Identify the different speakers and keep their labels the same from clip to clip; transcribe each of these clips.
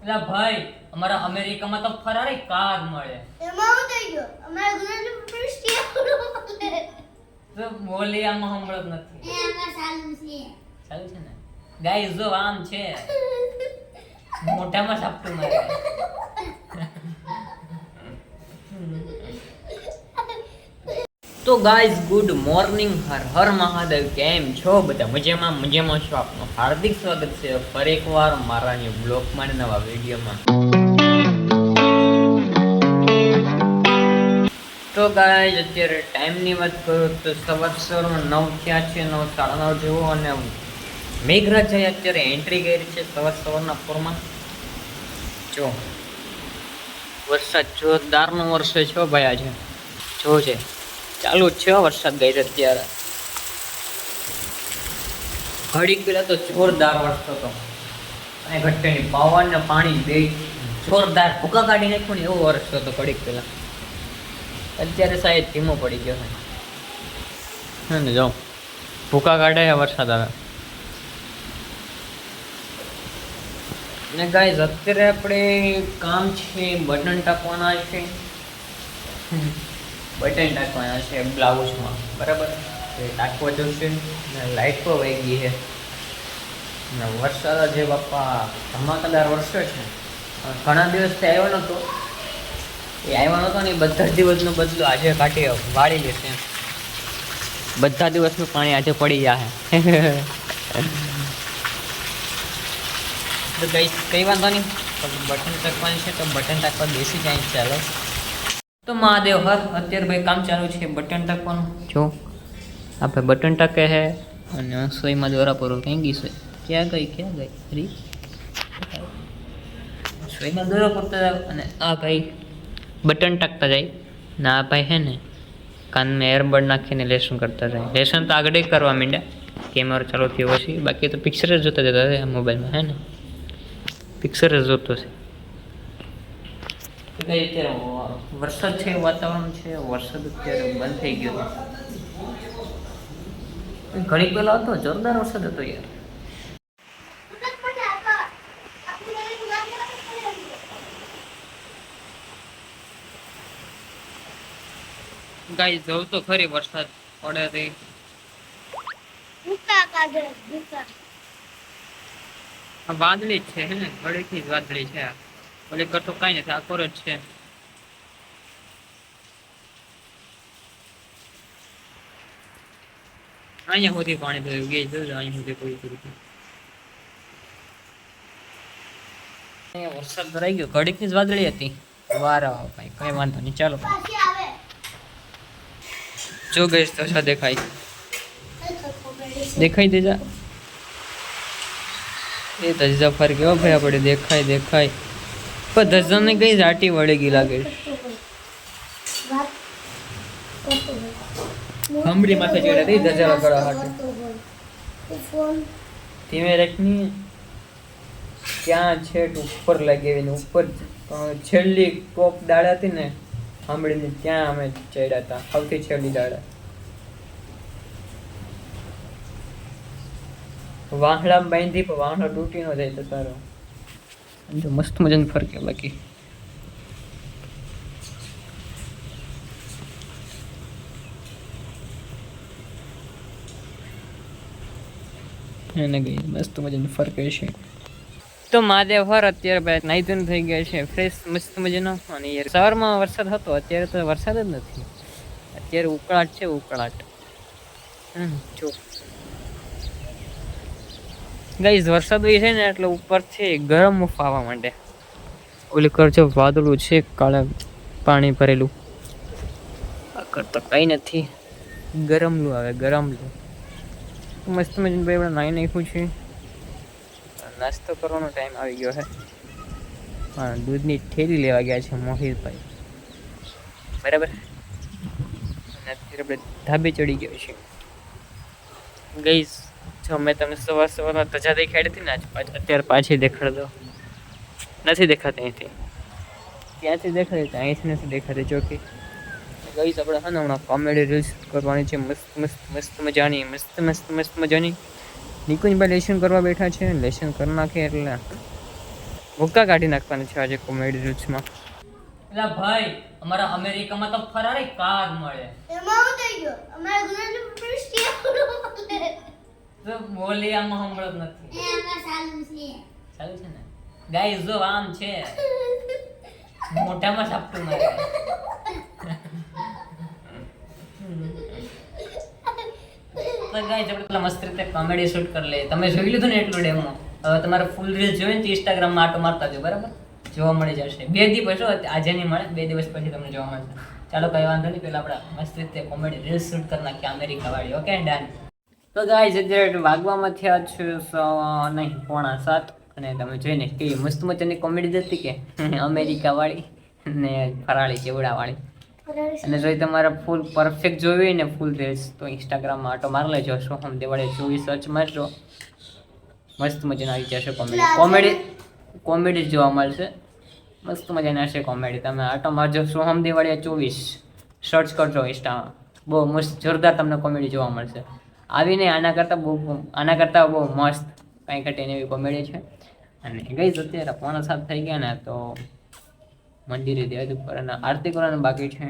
Speaker 1: એલા ભાઈ અમારા અમેરિકામાં તો ફરારી કાર મળે.
Speaker 2: એમાં હું થઈ ગયો અમારા ગુજરાતમાં ક્રિસ્ટિયાનો
Speaker 1: તો મોલિયામાં હમણાં જ નથી.
Speaker 2: એમાં ચાલુ છે.
Speaker 1: ચાલુ છે ને ગાઈસ જો આમ છે મોઢામાં સાપટું મારે. તો guys good morning, Har Har Mahadev. કેમ છો બધા? મજામાં છો? આપનું હાર્દિક સ્વાગત છે ફરી એકવાર મારા ન્યુ બ્લોગમાં અને નવા વિડીયોમાં. તો ગાઈસ અત્યારે ટાઈમની વાત કરું તો સવારમાં 9 થયા છે, 9:30 જેવો, અને મેઘરાજાએ અત્યારે એન્ટ્રી કરી છે સવારના પોરમાં. જો વરસાદ જોરદારનો વરસે છે ભાઈ આજે. જો છે ચાલુ જ છે વરસાદ ગઈ અત્યારે. ઘડીક પેલા તો જોરદાર વરસતો હતો અને ઘટ્ટેની પવન ને પાણી બે જોરદાર ભૂકા કાઢી નાખ્યું ને એવો વરસતો હતો ઘડીક પેલા. અત્યારે સાહેબ ધીમો પડી ગયો છે ને જો ભૂકા કાઢે વરસાદ આવે. ને ગાઈઝ અત્યારે આપણે કામ છે બટન ટાંકવાના છે. બટન ટાંકવાના છે બ્લાઉઝમાં, બરાબર? એ ટાંકવા જશે ને લાઇટ પણ વહી ગઈ છે ને વરસાદ જે બાપા ધમાકેદાર વરસ્યો છે. ઘણા દિવસથી આવ્યો નહોતો, એ આવ્યો નહોતો ને બધા દિવસનો બદલો આજે કાઢી વાળી લેશે. બધા દિવસનું પાણી આજે પડી જાય. તો કઈ વાંધો નહીં, બટન ટાંકવાની છે તો બટન ટાંકવા બેસી જાય. ચાલો તો મહાદેવ હર. અત્યારે ભાઈ કામ ચાલુ છે બટન ટાંકવાનું. જો આપણે બટન ટાંકે છે અને સોયમાં દોરા પર ક્યાં ગઈ છે? ક્યાં ગઈ અરે સોયમાં દોરા પડતા જાવ અને આ ભાઈ બટન ટાંકતા જાય ને આ ભાઈ છે ને કાનમાં એરબડ નાખીને લેસન કરતા જાય. લેસન તો આગળ કરવા માંડ્યા, કેમેરો ચાલુ થયો પછી, બાકી તો પિક્ચર જ જોતા જતા હતા મોબાઈલમાં. હે ને પિક્ચર જ જોતો છે. અત્યારે વરસાદ છે, વાતાવરણ છે, વરસાદ અત્યારે બંધ થઈ ગયો. ઘણી પહેલા હતો જોરદાર વરસાદ હતો યાર. ગાઈ જવું તો ખરી વરસાદ પડે તે વાદળી જ છે. હે ને ઘડીથી જ વાદળી છે. ઓલી કરતો કાંઈ નથી, આકોર જ છે. અહીંયા સુધી પાણી ભર્યું ગઈ જોજો. અહીંયા સુધી કોઈ કર્યું. અહીંયા વરસાદ ભરાઈ ગયો, ઘડીકની જ વાદળી હતી. વારા ભાઈ કઈ વાંધો નહીં. ચાલો જો ગઈશ તો દેખાય દેજા એ ધજા ફર ગયો ભાઈ આપણે. દેખાય પણ ધજાને કઈ જાટી વળી ગઈ લાગે. હમડી માથે ચડ્યા હતી ધજા લગાડવા હાટે. ધીમે રાખની ક્યાં છે ઉપર લાગેવીને ઉપર છેલ્લી કોપ દાડા હતી ને હમડીને ત્યાં અમે ચડ્યા હતા. સૌથી છેલ્લી દાડા વાહડામાં બાંધી પણ વાહડો તૂટી ન જાય તો સારો. જો મસ્ત મજાનું ફરકે બાકી. એને ગઈ મસ્ત મજાનું ફરકે છે. તો મહાદેવ હર અત્યારે ભાઈ નાઈ ધોઈને થઈ ગયા છે ફ્રેશ મસ્ત મજાનો. અને યાર સવારમાં વરસાદ હતો, અત્યારે તો વરસાદ જ નથી. અત્યારે ઉકળાટ છે, ઉકળાટ. જો ગાઈઝ વરસાદ હોય છે ને એટલે ઉપરથી ગરમ આવવા માંડે. ઓલી કરજો વાદળું છે કાળા પાણી ભરેલું. આગળ તો કંઈ નથી, ગરમલું આવે ગરમલું. મસ્ત મજાનું ભાઈ આપણે નાઈ નાખ્યું છે. નાસ્તો કરવાનો ટાઈમ આવી ગયો છે. હા, દૂધની થેલી લેવા ગયા છે મોહિતભાઈ, બરાબર. અને અત્યારે આપણે ધાબે ચડી ગયો છે. ગઈશ જો મેં તમને સવારમાં ધજા દેખાડી હતી ને, અત્યારે પાછી દેખાડ દો. નથી દેખાતી અહીંથી, ત્યાંથી દેખાડી તો અહીંથી નથી દેખાતી. ચોકી ગઈશ આપણે હા ને હમણાં કોમેડી રીલ્સ કરવાની છે મસ્ત મજાની. નિકુંજભાઈ લેશન કરવા બેઠા છે, લેશન કરી નાખે એટલે ભૂક્કા કાઢી નાખવાના છે આજે કોમેડી રીલ્સમાં. એટલે ભાઈ અમારા અમેરિકામાં તો ફરારી કાર મળે.
Speaker 2: એમાં હું થઈ ગયો અમારા ગુજરાતમાં ક્રિસ્ટિયાનો
Speaker 1: તો બોલિયામાં હમણાં જ નથી.
Speaker 2: એમાં સાલું છે
Speaker 1: ચાલુ છે ને ગાઈસ જો આમ છે મોઢામાં સાપટું મારે. તો ગાઈસ આપણે પેલા મસ્ત રીતે કોમેડી શૂટ કરી લઈએ. તમે જોઈ લીધું ને એટલું ડેમો. હવે તમારે ફૂલ રીલ જોઈએ ને તો ઇન્સ્ટાગ્રામમાં આટો મારતા જો બરાબર જોવા મળી જશે. 2 દિવસ હો આજે નહીં મળે 2 દિવસ પછી તમને જોવા મળશે. ચાલો કઈ વાંધો નહીં પેલા આપણે મસ્ત રીતે કોમેડી રીલ શૂટ કરી નાખીએ અમેરિકા વાળી. Okay done. તો ગાઈસ અત્યારે વાગવામાં થયા છે નહીં 6:45 અને તમે જોઈને કેવી મસ્ત મજાની કોમેડી હતી કે અમેરિકા વાળી ને ફરાળી ચેવડા વાળી. અને જો તમારે ફૂલ પરફેક્ટ જોવી હોય ને ફૂલ રીલ્સ તો ઇન્સ્ટાગ્રામમાં આટો મારી લેજો. સોહમ દિવાળી 24 સર્ચ મારજો મસ્ત મજાની આવી જશે કોમેડી જોવા મળશે. મસ્ત મજાની હશે કોમેડી. તમે આટો મારજો સોહમ દિવાળી 24 સર્ચ કરજો ઇન્સ્ટામાં. બહુ મસ્ત જોરદાર તમને કોમેડી જોવા મળશે. આવીને આના કરતાં બહુ મસ્ત કાંઈ ઘટે એવી કોમેડી છે. અને ગઈ અત્યારે 6:45 થઈ ગયા ને તો મંદિરે દેવ ઉપર અને આરતી કરવાનું બાકી છે.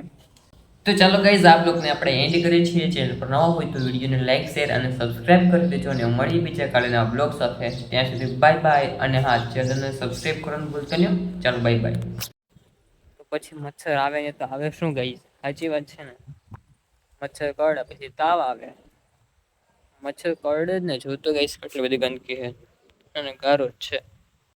Speaker 1: તો ચાલો ગાઈઝ આપ લોકોને આપણે એન્ડ કરીએ છીએ. ચેનલ પર નવા હોય તો વિડીયોને લાઈક શેર અને સબસ્ક્રાઇબ કરી દેજો અને મળી બીજા કાલેના બ્લોગ સાથે. ત્યાં સુધી બાય બાય. અને હા ચેનલને સબસ્ક્રાઇબ કરવાનું ભૂલતા નહીં. ચાલો બાય બાય. તો પછી મચ્છર આવે ને તો આવે શું ગાઈઝ સાચી વાત છે ને. મચ્છર કરડે પછી તાવ આવે. મચ્છર કરડે જ ને જોતો ગાઈઝ કેટલી બધી ગંદકી છે અને ગારો જ છે.